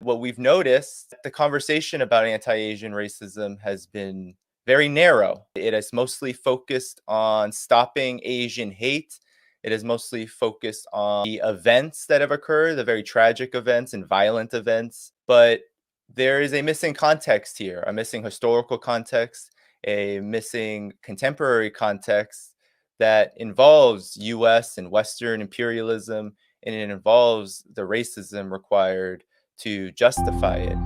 what we've noticed, the conversation about anti-Asian racism has been very narrow. It is mostly focused on stopping Asian hate. It is mostly focused on the events that have occurred, the very tragic events and violent events. But there is a missing context here, a missing historical context, a missing contemporary context that involves US and Western imperialism, and it involves the racism required to justify it.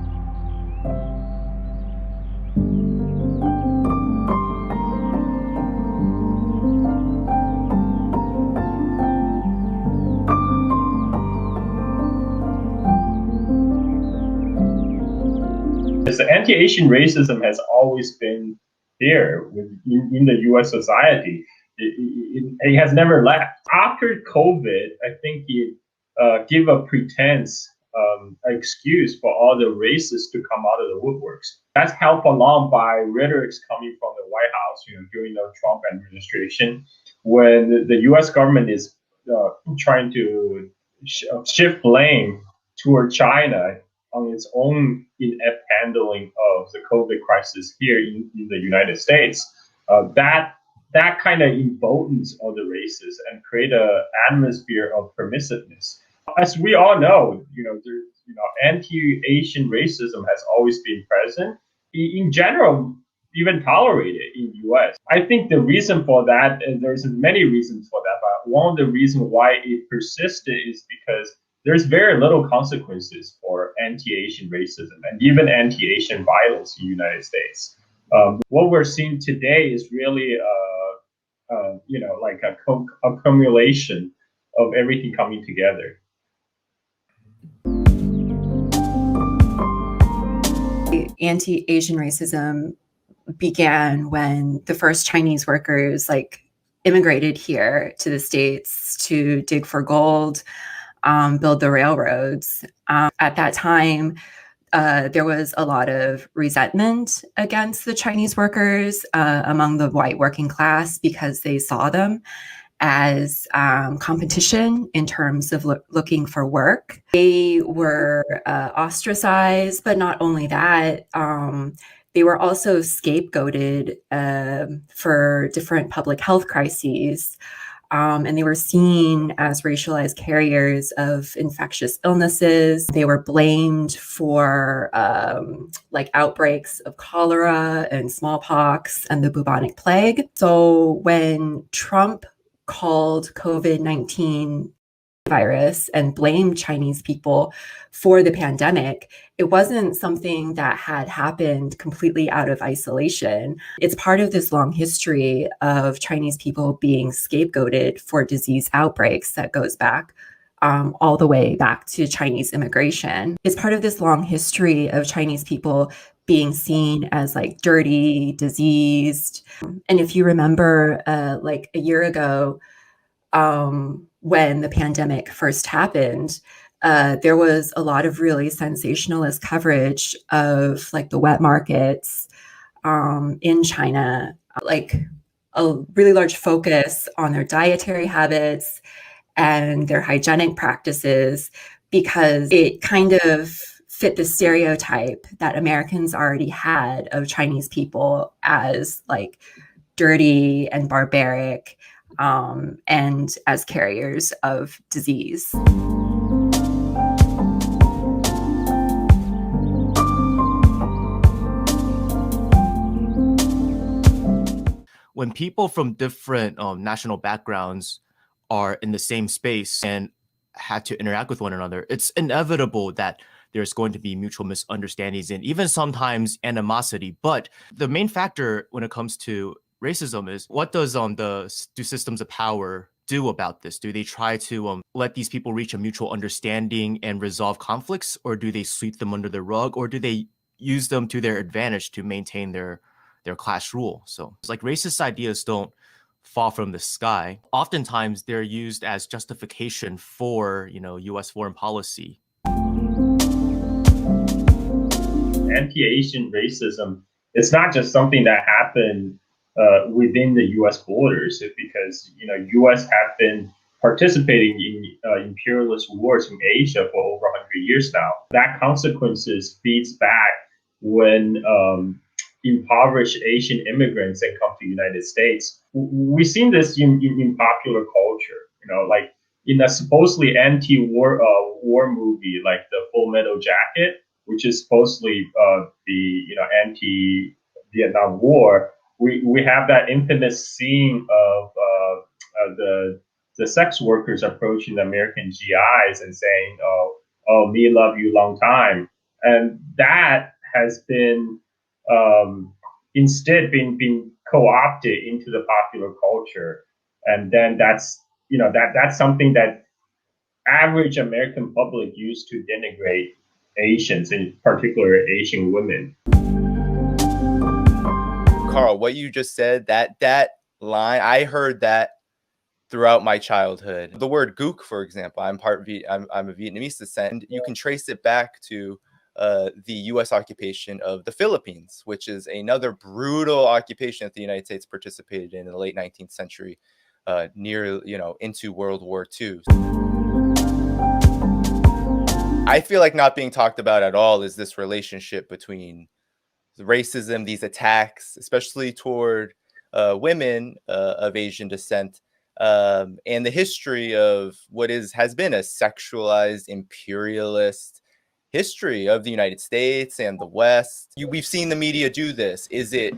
The anti-Asian racism has always been there in the U.S. society. It has never left. After COVID, I think it gave a pretense, excuse for all the racists to come out of the woodworks. That's helped along by rhetorics coming from the White House, during the Trump administration, when the U.S. government is trying to shift blame toward China on its own inept handling of the COVID crisis here in the United States. That kind of emboldens all the races and create an atmosphere of permissiveness. As we all know, anti-Asian racism has always been present. In general, even tolerated in the U.S. I think the reason for that, and there's many reasons for that, but one of the reasons why it persisted is because there's very little consequences for anti-Asian racism and even anti-Asian violence in the United States. What we're seeing today is really, like a accumulation of everything coming together. Anti-Asian racism began when the first Chinese workers immigrated here to the States to dig for gold, build the railroads. At that time, there was a lot of resentment against the Chinese workers among the white working class because they saw them as competition in terms of looking for work. They were ostracized, but not only that, they were also scapegoated for different public health crises. And they were seen as racialized carriers of infectious illnesses. They were blamed for outbreaks of cholera and smallpox and the bubonic plague. So when Trump called COVID-19 virus and blamed Chinese people for the pandemic, it wasn't something that had happened completely out of isolation. It's part of this long history of Chinese people being scapegoated for disease outbreaks that goes back all the way back to Chinese immigration. It's part of this long history of Chinese people being seen as dirty, diseased. And if you remember, a year ago, when the pandemic first happened, there was a lot of really sensationalist coverage of the wet markets in China, a really large focus on their dietary habits and their hygienic practices, because it kind of fit the stereotype that Americans already had of Chinese people as dirty and barbaric, and as carriers of disease. When people from different national backgrounds are in the same space and had to interact with one another, it's inevitable that there's going to be mutual misunderstandings and even sometimes animosity. But the main factor when it comes to racism is, what does do systems of power do about this? Do they try to let these people reach a mutual understanding and resolve conflicts, or do they sweep them under the rug, or do they use them to their advantage to maintain their class rule? So it's racist ideas don't fall from the sky. Oftentimes they're used as justification for U.S. foreign policy. Anti-Asian racism, it's not just something that happened within the U.S. borders, because U.S. have been participating in imperialist wars in Asia for over 100 years now. That consequences feeds back when impoverished Asian immigrants that come to the United States. We've seen this in popular culture, like in a supposedly anti-war war movie like the Full Metal Jacket, which is supposedly the anti-Vietnam War. We have that infamous scene of the sex workers approaching the American GIs and saying, "Oh, me love you long time," and that has been instead been co-opted into the popular culture, and then that's something that average American public used to denigrate Asians, in particular Asian women. Carl, what you just said, that line, I heard that throughout my childhood. The word gook, for example, I'm of Vietnamese descent. You can trace it back to the U.S. occupation of the Philippines, which is another brutal occupation that the United States participated in the late 19th century, into World War II. I feel like not being talked about at all is this relationship between racism, these attacks, especially toward women of Asian descent, and the history of what has been a sexualized imperialist history of the United States and the West. We've seen the media do this. Is it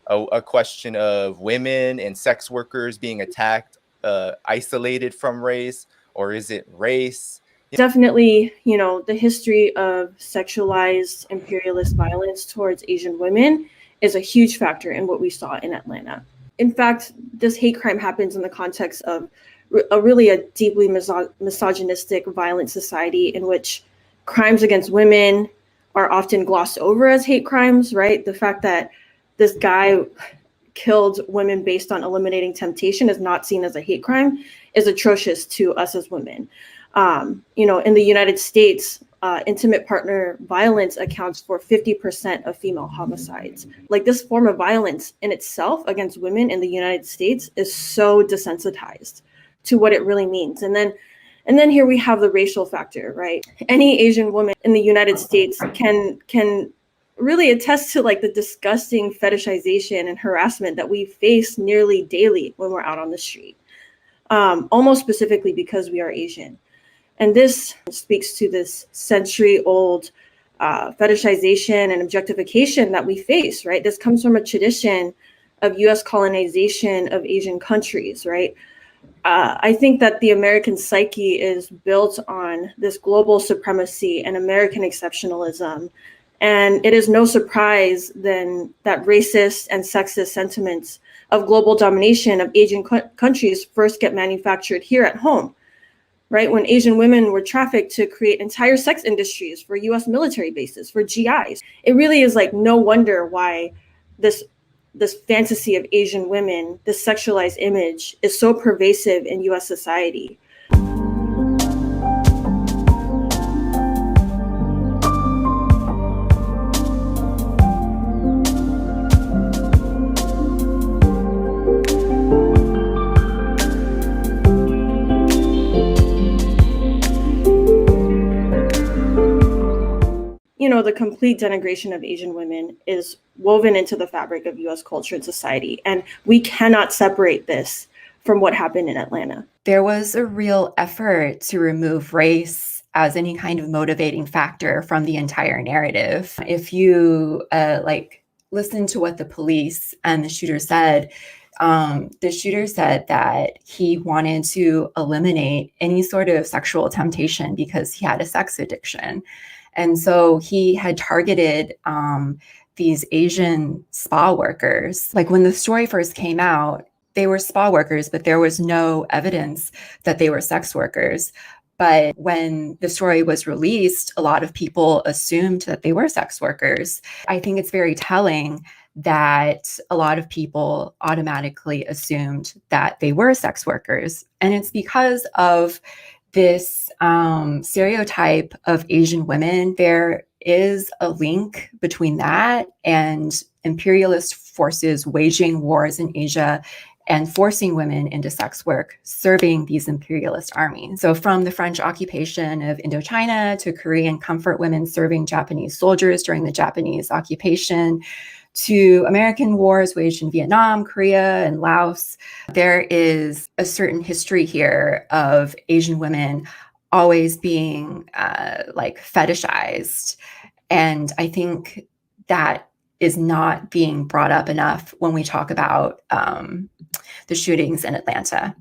a question of women and sex workers being attacked, isolated from race, or is it race? Definitely, the history of sexualized imperialist violence towards Asian women is a huge factor in what we saw in Atlanta. In fact, this hate crime happens in the context of a deeply misogynistic, violent society in which crimes against women are often glossed over as hate crimes, right? The fact that this guy killed women based on eliminating temptation is not seen as a hate crime is atrocious to us as women. In the United States, intimate partner violence accounts for 50% of female homicides. Like, this form of violence in itself against women in the United States is so desensitized to what it really means. And then here we have the racial factor, right? Any Asian woman in the United States can really attest to like the disgusting fetishization and harassment that we face nearly daily when we're out on the street, almost specifically because we are Asian. And this speaks to this century-old fetishization and objectification that we face, right? This comes from a tradition of U.S. colonization of Asian countries, right? I think that the American psyche is built on this global supremacy and American exceptionalism. And it is no surprise then that racist and sexist sentiments of global domination of Asian countries first get manufactured here at home. Right, when Asian women were trafficked to create entire sex industries for U.S. military bases, for GIs. It really is like no wonder why this fantasy of Asian women, this sexualized image, is so pervasive in U.S. society. The complete denigration of Asian women is woven into the fabric of U.S. culture and society, and we cannot separate this from what happened in Atlanta. There was a real effort to remove race as any kind of motivating factor from the entire narrative. If you listen to what the police and the shooter said that he wanted to eliminate any sort of sexual temptation because he had a sex addiction. And so he had targeted these Asian spa workers. Like, when the story first came out, they were spa workers, but there was no evidence that they were sex workers. But when the story was released, a lot of people assumed that they were sex workers. I think it's very telling that a lot of people automatically assumed that they were sex workers. And it's because of this stereotype of Asian women. There is a link between that and imperialist forces waging wars in Asia and forcing women into sex work, serving these imperialist armies. So from the French occupation of Indochina to Korean comfort women serving Japanese soldiers during the Japanese occupation, to American wars waged in Vietnam, Korea, and Laos, there is a certain history here of Asian women always being like fetishized. And I think that is not being brought up enough when we talk about the shootings in Atlanta.